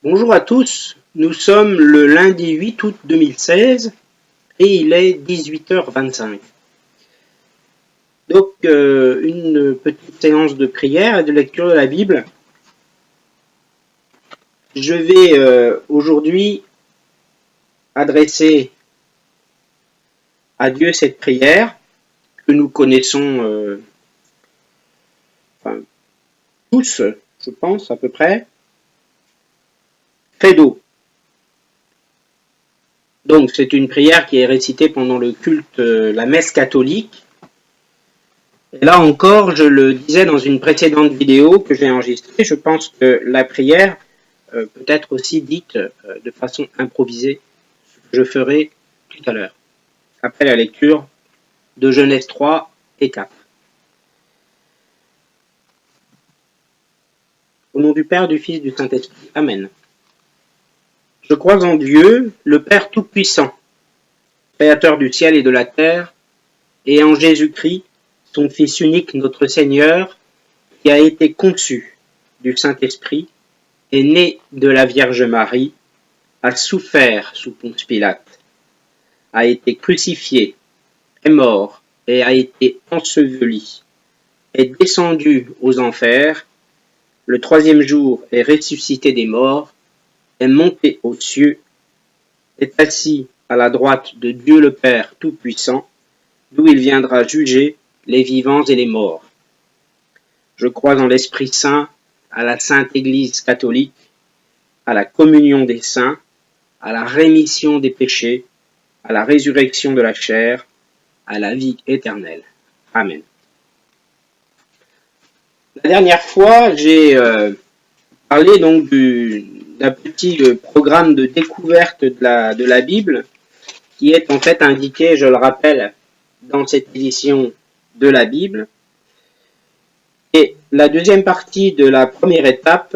Bonjour à tous, nous sommes le lundi 8 août 2016 et il est 18h25. Donc une petite séance de prière et de lecture de la Bible. Je vais aujourd'hui adresser à Dieu cette prière que nous connaissons tous, je pense à peu près. Credo. Donc c'est une prière qui est récitée pendant le culte, la messe catholique. Et là encore, je le disais dans une précédente vidéo que j'ai enregistrée, je pense que la prière peut être aussi dite de façon improvisée, ce que je ferai tout à l'heure, après la lecture de Genèse 3 et 4. Au nom du Père, du Fils, du Saint-Esprit. Amen. Je crois en Dieu, le Père Tout-Puissant, Créateur du ciel et de la terre, et en Jésus-Christ, son Fils unique, notre Seigneur, qui a été conçu du Saint-Esprit, est né de la Vierge Marie, a souffert sous Ponce Pilate, a été crucifié, est mort et a été enseveli, est descendu aux enfers, le troisième jour est ressuscité des morts, est monté aux cieux, est assis à la droite de Dieu le Père Tout-Puissant, d'où il viendra juger les vivants et les morts. Je crois en l'Esprit Saint, à la Sainte Église catholique, à la communion des saints, à la rémission des péchés, à la résurrection de la chair, à la vie éternelle. Amen. La dernière fois, j'ai parlé donc d'un petit programme de découverte de la Bible qui est en fait indiqué, je le rappelle, dans cette édition de la Bible. Et la deuxième partie de la première étape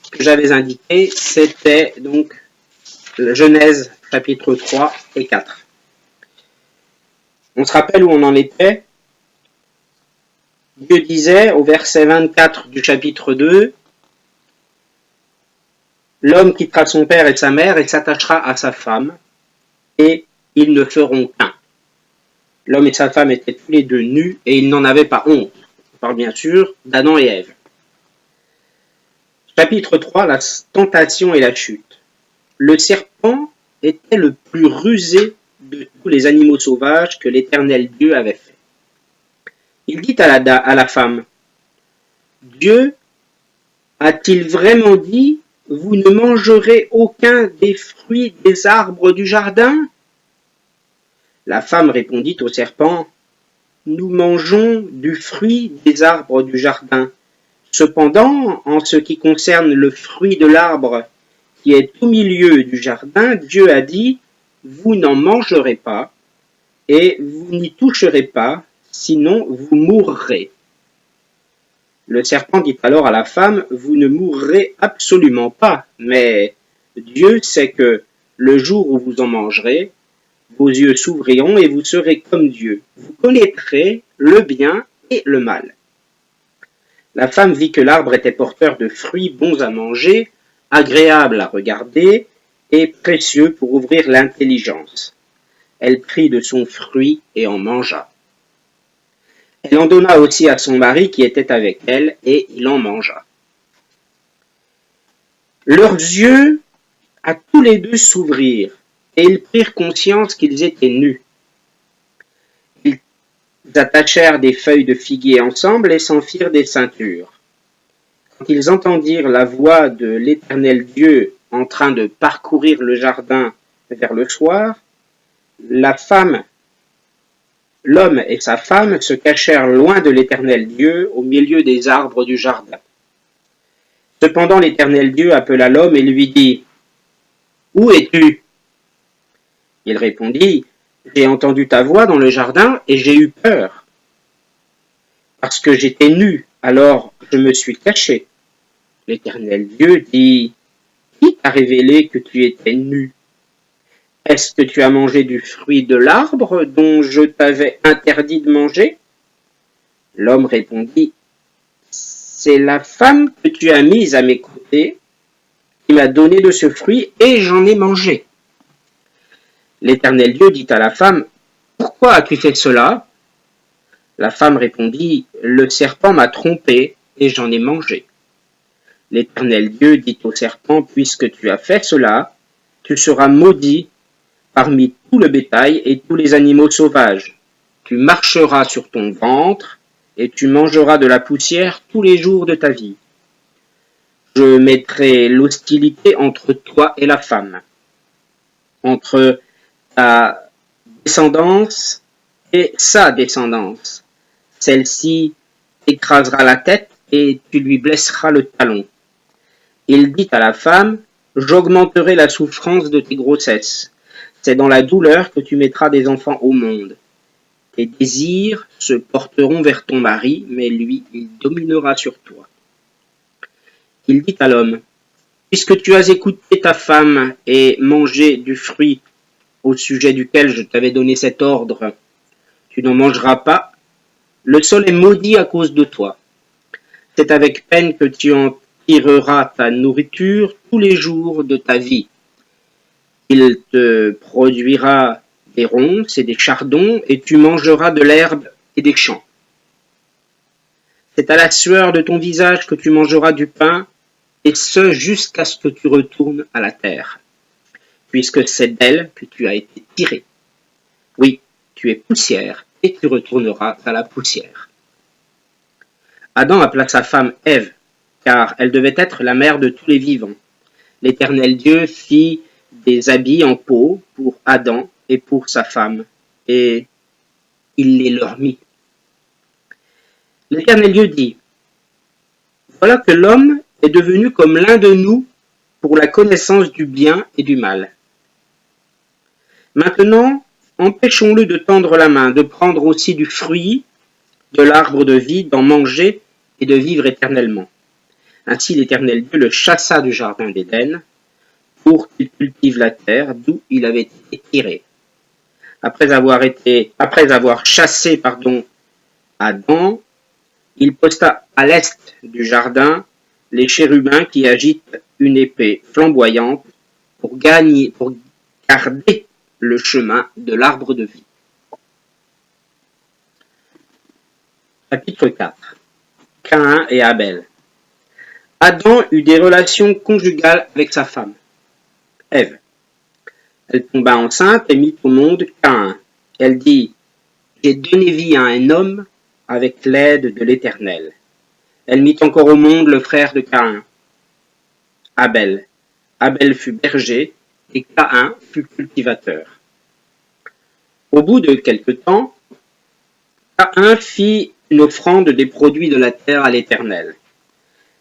que j'avais indiquée, c'était donc Genèse chapitre 3 et 4. On se rappelle où on en était. Dieu disait au verset 24 du chapitre 2, « L'homme quittera son père et sa mère et s'attachera à sa femme, et ils ne feront qu'un. » L'homme et sa femme étaient tous les deux nus et ils n'en avaient pas honte. On parle bien sûr d'Adam et Ève. Chapitre 3, la tentation et la chute. Le serpent était le plus rusé de tous les animaux sauvages que l'Éternel Dieu avait fait. Il dit à la femme, « Dieu a-t-il vraiment dit, vous ne mangerez aucun des fruits des arbres du jardin ?» La femme répondit au serpent, « Nous mangeons du fruit des arbres du jardin. Cependant, en ce qui concerne le fruit de l'arbre qui est au milieu du jardin, Dieu a dit, vous n'en mangerez pas, et vous n'y toucherez pas, sinon vous mourrez. » Le serpent dit alors à la femme, vous ne mourrez absolument pas, mais Dieu sait que le jour où vous en mangerez, vos yeux s'ouvriront et vous serez comme Dieu. Vous connaîtrez le bien et le mal. La femme vit que l'arbre était porteur de fruits bons à manger, agréables à regarder et précieux pour ouvrir l'intelligence. Elle prit de son fruit et en mangea. Elle en donna aussi à son mari qui était avec elle, et il en mangea. Leurs yeux à tous les deux s'ouvrirent, et ils prirent conscience qu'ils étaient nus. Ils attachèrent des feuilles de figuier ensemble et s'en firent des ceintures. Quand ils entendirent la voix de l'Éternel Dieu en train de parcourir le jardin vers le soir, l'homme et sa femme se cachèrent loin de l'Éternel Dieu au milieu des arbres du jardin. Cependant l'Éternel Dieu appela l'homme et lui dit, « Où es-tu » Il répondit, « J'ai entendu ta voix dans le jardin et j'ai eu peur, parce que j'étais nu, alors je me suis caché. » L'Éternel Dieu dit, « Qui t'a révélé que tu étais nu ? Est-ce que tu as mangé du fruit de l'arbre dont je t'avais interdit de manger ?» L'homme répondit, « C'est la femme que tu as mise à mes côtés, qui tu m'as donné de ce fruit et j'en ai mangé. L'Éternel Dieu dit à la femme, pourquoi as-tu fait cela? La femme répondit, le serpent m'a trompé et j'en ai mangé. L'Éternel Dieu dit au serpent, puisque tu as fait cela, tu seras maudit parmi tout le bétail et tous les animaux sauvages. Tu marcheras sur ton ventre et tu mangeras de la poussière tous les jours de ta vie. Je mettrai l'hostilité entre toi et la femme, entre ta descendance et sa descendance. Celle-ci écrasera la tête et tu lui blesseras le talon. Il dit à la femme, j'augmenterai la souffrance de tes grossesses. C'est dans la douleur que tu mettras des enfants au monde. Tes désirs se porteront vers ton mari, mais lui, il dominera sur toi. Il dit à l'homme, puisque tu as écouté ta femme et mangé du fruit au sujet duquel je t'avais donné cet ordre, tu n'en mangeras pas, le sol est maudit à cause de toi. C'est avec peine que tu en tireras ta nourriture tous les jours de ta vie. Il te produira des ronces et des chardons, et tu mangeras de l'herbe et des champs. C'est à la sueur de ton visage que tu mangeras du pain, et ce jusqu'à ce que tu retournes à la terre, puisque c'est d'elle que tu as été tiré. Oui, tu es poussière, et tu retourneras à la poussière. Adam appela sa femme Ève, car elle devait être la mère de tous les vivants. L'Éternel Dieu fit des habits en peau pour Adam et pour sa femme, et il les leur mit. L'Éternel Dieu dit, voilà que l'homme est devenu comme l'un de nous pour la connaissance du bien et du mal. Maintenant, empêchons-le de tendre la main, de prendre aussi du fruit de l'arbre de vie, d'en manger et de vivre éternellement. Ainsi l'Éternel Dieu le chassa du jardin d'Éden pour qu'il cultive la terre d'où il avait été tiré. Après avoir chassé Adam, il posta à l'est du jardin les chérubins qui agitent une épée flamboyante pour garder le chemin de l'arbre de vie. Chapitre 4. Caïn et Abel. Adam eut des relations conjugales avec sa femme, Ève. Elle tomba enceinte et mit au monde Caïn. Elle dit, j'ai donné vie à un homme avec l'aide de l'Éternel. Elle mit encore au monde le frère de Caïn, Abel. Abel fut berger et Caïn fut cultivateur. Au bout de quelque temps, Caïn fit une offrande des produits de la terre à l'Éternel.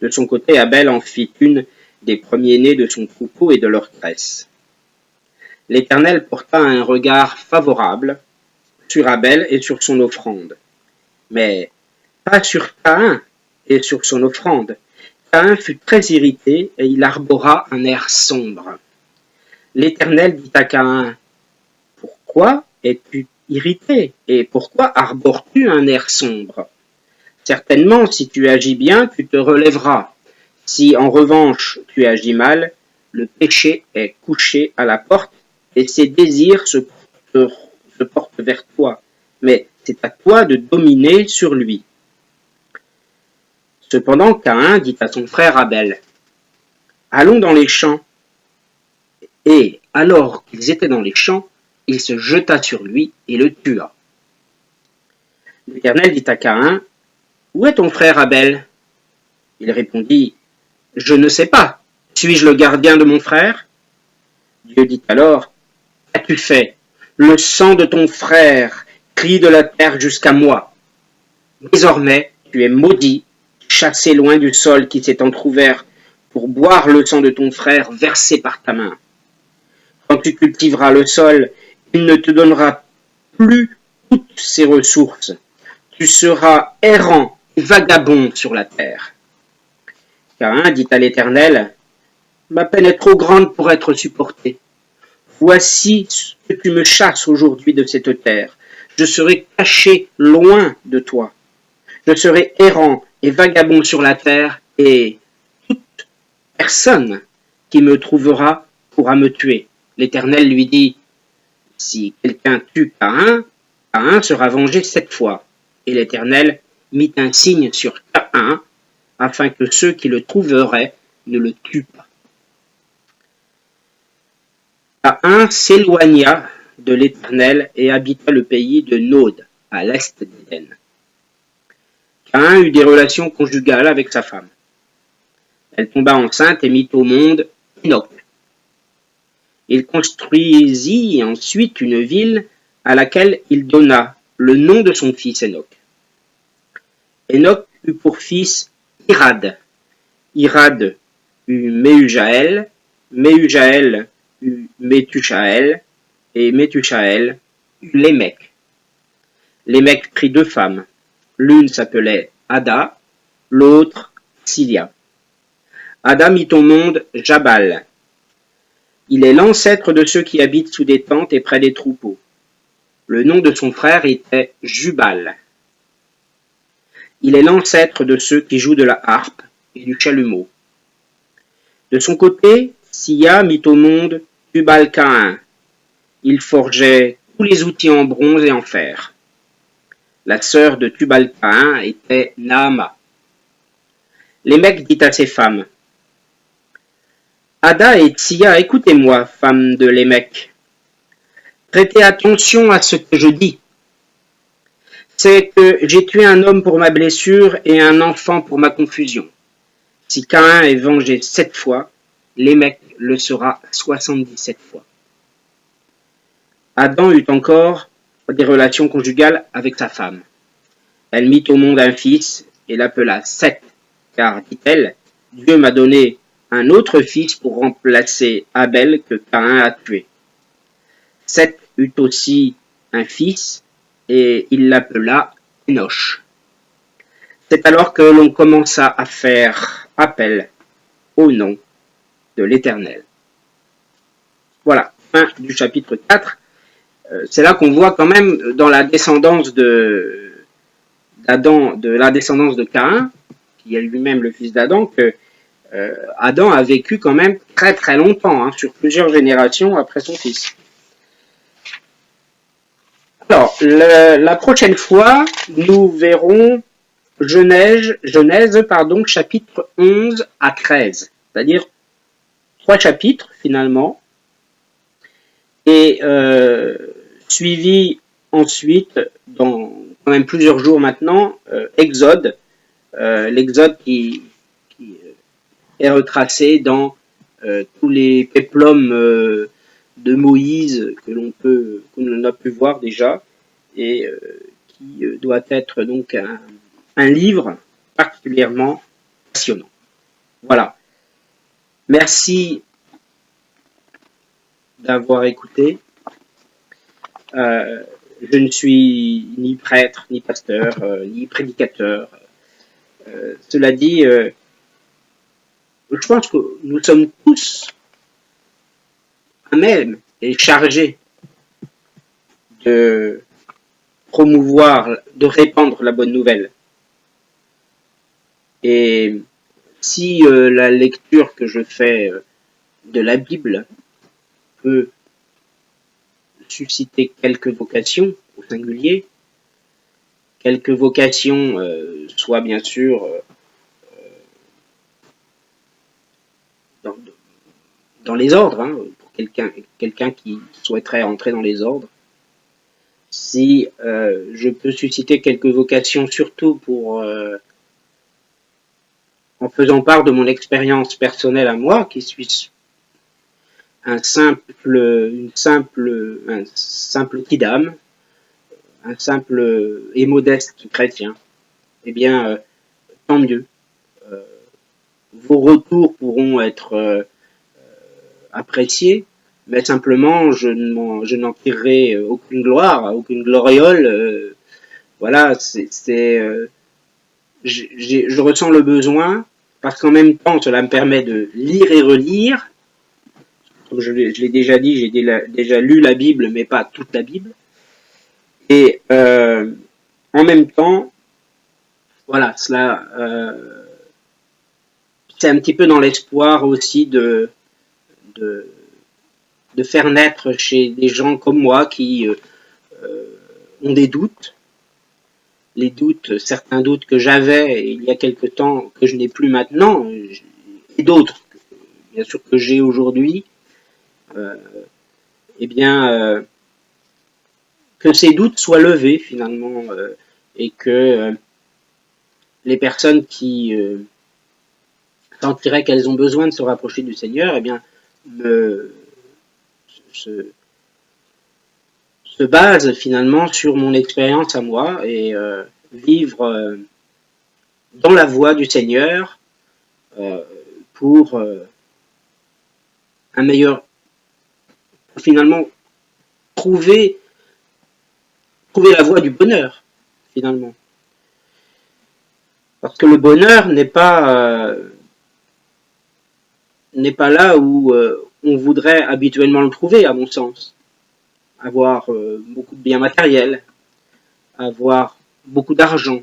De son côté, Abel en fit une des premiers-nés de son troupeau et de leur graisse. L'Éternel porta un regard favorable sur Abel et sur son offrande, mais pas sur Caïn et sur son offrande. Caïn fut très irrité et il arbora un air sombre. L'Éternel dit à Caïn, « Pourquoi es-tu irrité et pourquoi arbores-tu un air sombre? Certainement, si tu agis bien, tu te relèveras. Si en revanche tu agis mal, le péché est couché à la porte et ses désirs se portent vers toi, mais c'est à toi de dominer sur lui. » Cependant, Caïn dit à son frère Abel, « Allons dans les champs. » Et alors qu'ils étaient dans les champs, il se jeta sur lui et le tua. L'Éternel dit à Caïn, « Où est ton frère Abel ?» Il répondit, « Je ne sais pas. Suis-je le gardien de mon frère ?» Dieu dit alors, « Qu'as-tu fait? Le sang de ton frère crie de la terre jusqu'à moi. Désormais, tu es maudit, chassé loin du sol qui s'est entrouvert pour boire le sang de ton frère versé par ta main. Quand tu cultiveras le sol, il ne te donnera plus toutes ses ressources. Tu seras errant et vagabond sur la terre. » Caïn dit à l'Éternel, « Ma peine est trop grande pour être supportée. Voici ce que tu me chasses aujourd'hui de cette terre. Je serai caché loin de toi. Je serai errant et vagabond sur la terre, et toute personne qui me trouvera pourra me tuer. L'Éternel lui dit, si quelqu'un tue Caïn, Caïn sera vengé 7 fois. Et l'Éternel mit un signe sur Caïn, afin que ceux qui le trouveraient ne le tuent pas. Caïn s'éloigna de l'Éternel et habita le pays de Nod, à l'est d'Éden. Caïn eut des relations conjugales avec sa femme. Elle tomba enceinte et mit au monde Enoch. Il construisit ensuite une ville à laquelle il donna le nom de son fils Enoch. Enoch eut pour fils Irad. Irad eut Méhujaël, Méhujaël eut Métushaël, et Métushaël eut Lémec. Lémec prit 2 femmes. L'une s'appelait Ada, l'autre Silia. Ada mit au monde Jabal. Il est l'ancêtre de ceux qui habitent sous des tentes et près des troupeaux. Le nom de son frère était Jubal. Il est l'ancêtre de ceux qui jouent de la harpe et du chalumeau. De son côté, Sia mit au monde Tubal-Caïn. Il forgeait tous les outils en bronze et en fer. La sœur de Tubal-Caïn était Naama. Lémec dit à ses femmes, Ada et Sia, écoutez-moi, femmes de Lémec. Prêtez attention à ce que je dis. C'est que j'ai tué un homme pour ma blessure et un enfant pour ma confusion. Si Caïn est vengé 7 fois, Lémec le sera 77 fois. Adam eut encore des relations conjugales avec sa femme. Elle mit au monde un fils et l'appela Seth, car, dit-elle, Dieu m'a donné un autre fils pour remplacer Abel que Caïn a tué. Seth eut aussi un fils et il l'appela Enoch. C'est alors que l'on commença à faire appel au nom de l'Éternel. Voilà, fin du chapitre 4. C'est là qu'on voit quand même dans la descendance d'Adam, de la descendance de Caïn, qui est lui-même le fils d'Adam, que Adam a vécu quand même très très longtemps, sur plusieurs générations après son fils. Alors, la prochaine fois, nous verrons Genèse, chapitre 11 à 13, c'est-à-dire 3 chapitres finalement, et suivi ensuite, dans quand même plusieurs jours maintenant, Exode, l'Exode qui est retracé dans tous les péplums de Moïse que l'on a pu voir déjà, et qui doit être donc un livre particulièrement passionnant. Voilà. Merci d'avoir écouté. Je ne suis ni prêtre, ni pasteur, ni prédicateur. Cela dit, je pense que nous sommes tous à même et chargés de promouvoir, de répandre la bonne nouvelle. Et si la lecture que je fais de la Bible peut susciter quelques vocations au singulier, quelques vocations soit bien sûr dans les ordres, pour quelqu'un qui souhaiterait entrer dans les ordres. Si je peux susciter quelques vocations, surtout pour en faisant part de mon expérience personnelle à moi, qui suis un simple kidam, un simple et modeste chrétien, eh bien, tant mieux. Vos retours pourront être appréciés, mais simplement, je n'en tirerai aucune gloire, aucune gloriole. Voilà, je ressens le besoin, parce qu'en même temps, cela me permet de lire et relire. Comme je l'ai déjà dit, j'ai déjà lu la Bible, mais pas toute la Bible. Et en même temps, voilà, cela, c'est un petit peu dans l'espoir aussi de de faire naître chez des gens comme moi qui ont des doutes, les doutes, certains doutes que j'avais il y a quelque temps, que je n'ai plus maintenant, et d'autres, bien sûr, que j'ai aujourd'hui, eh bien, que ces doutes soient levés finalement, et que les personnes qui sentiraient qu'elles ont besoin de se rapprocher du Seigneur, eh bien, se base finalement sur mon expérience à moi et vivre dans la voie du Seigneur pour un meilleur, finalement, trouver la voie du bonheur, finalement. Parce que le bonheur n'est pas là où on voudrait habituellement le trouver, à mon sens. Avoir beaucoup de biens matériels, avoir beaucoup d'argent.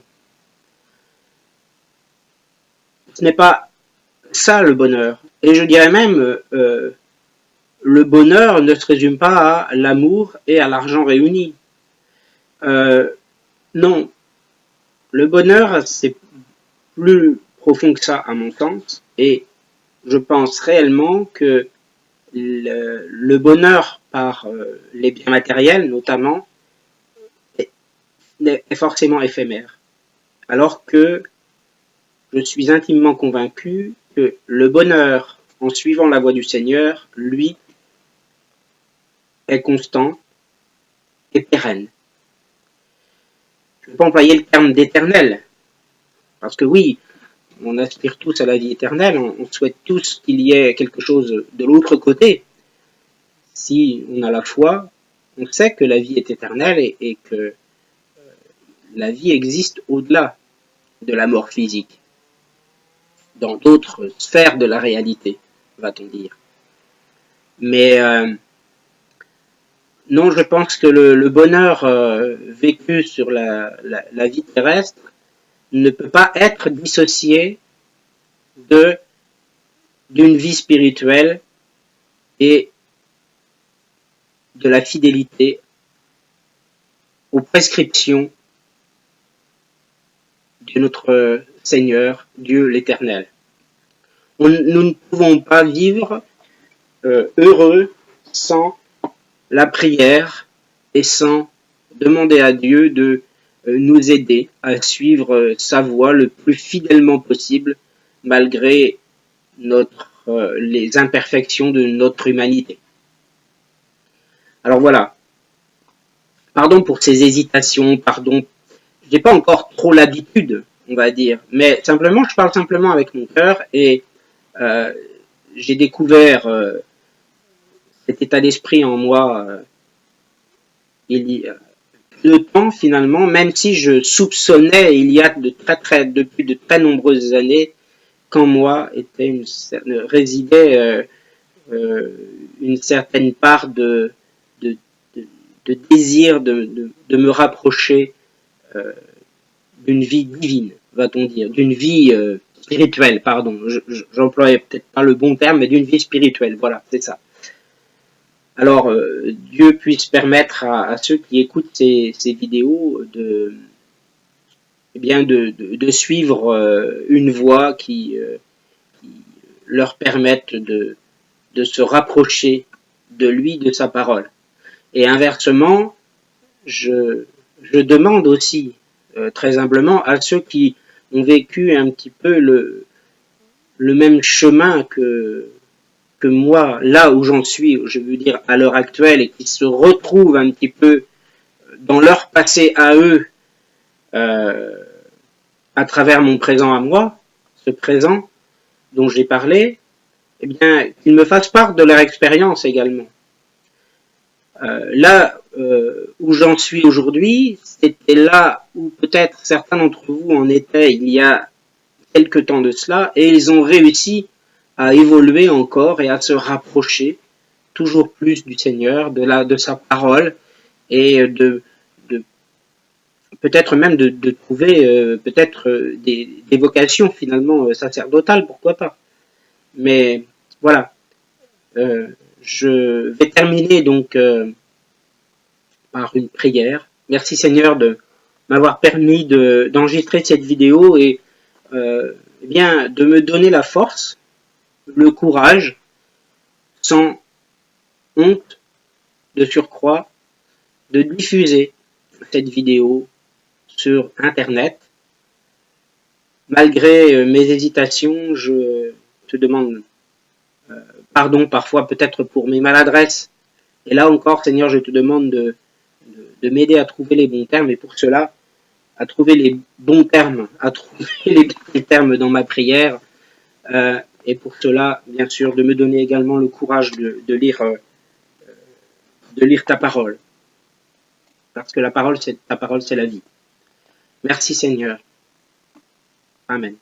Ce n'est pas ça le bonheur. Et je dirais même, le bonheur ne se résume pas à l'amour et à l'argent réunis. Non, le bonheur, c'est plus profond que ça, à mon sens, et je pense réellement que le bonheur par les biens matériels, notamment, est forcément éphémère. Alors que je suis intimement convaincu que le bonheur, en suivant la voie du Seigneur, lui, est constant et pérenne. Je ne vais pas employer le terme d'éternel, parce que oui, on aspire tous à la vie éternelle, on souhaite tous qu'il y ait quelque chose de l'autre côté. Si on a la foi, on sait que la vie est éternelle et que la vie existe au-delà de la mort physique, dans d'autres sphères de la réalité, va-t-on dire. Mais non, je pense que le bonheur vécu sur la vie terrestre ne peut pas être dissocié d'une vie spirituelle et de la fidélité aux prescriptions de notre Seigneur, Dieu l'Éternel. Nous ne pouvons pas vivre heureux sans la prière et sans demander à Dieu de nous aider à suivre sa voie le plus fidèlement possible, malgré les imperfections de notre humanité. Alors voilà, pardon pour ces hésitations, pardon, j'ai pas encore trop l'habitude, on va dire, mais simplement, je parle simplement avec mon cœur et j'ai découvert cet état d'esprit en moi il y a peu de temps finalement, même si je soupçonnais il y a depuis de très nombreuses années qu'en moi résidait une certaine part de désir de me rapprocher d'une vie divine, va-t-on dire, d'une vie spirituelle, pardon, j'employais peut-être pas le bon terme, mais d'une vie spirituelle, voilà, c'est ça. Alors, Dieu puisse permettre à ceux qui écoutent ces vidéos de suivre une voie qui leur permette de se rapprocher de lui, de sa parole. Et inversement, je demande aussi très humblement à ceux qui ont vécu un petit peu le même chemin que moi, là où j'en suis, je veux dire à l'heure actuelle, et qui se retrouvent un petit peu dans leur passé à eux, à travers mon présent à moi, ce présent dont j'ai parlé, eh bien, qu'ils me fassent part de leur expérience également. Là où j'en suis aujourd'hui, c'était là où peut-être certains d'entre vous en étaient il y a quelque temps de cela, et ils ont réussi à évoluer encore et à se rapprocher toujours plus du Seigneur, de sa parole, et peut-être même de trouver peut-être des vocations finalement sacerdotales, pourquoi pas. Mais voilà, Je vais terminer donc par une prière. Merci Seigneur de m'avoir permis d'enregistrer cette vidéo et eh bien, de me donner la force, le courage, sans honte de surcroît, de diffuser cette vidéo sur Internet. Malgré mes hésitations, je te demande pardon parfois peut-être pour mes maladresses. Et là encore, Seigneur, je te demande de m'aider à trouver les bons termes et pour cela, à trouver les bons termes, à trouver les bons termes dans ma prière. Et pour cela, bien sûr, de me donner également le courage de lire ta parole. Parce que ta parole, c'est la vie. Merci Seigneur. Amen.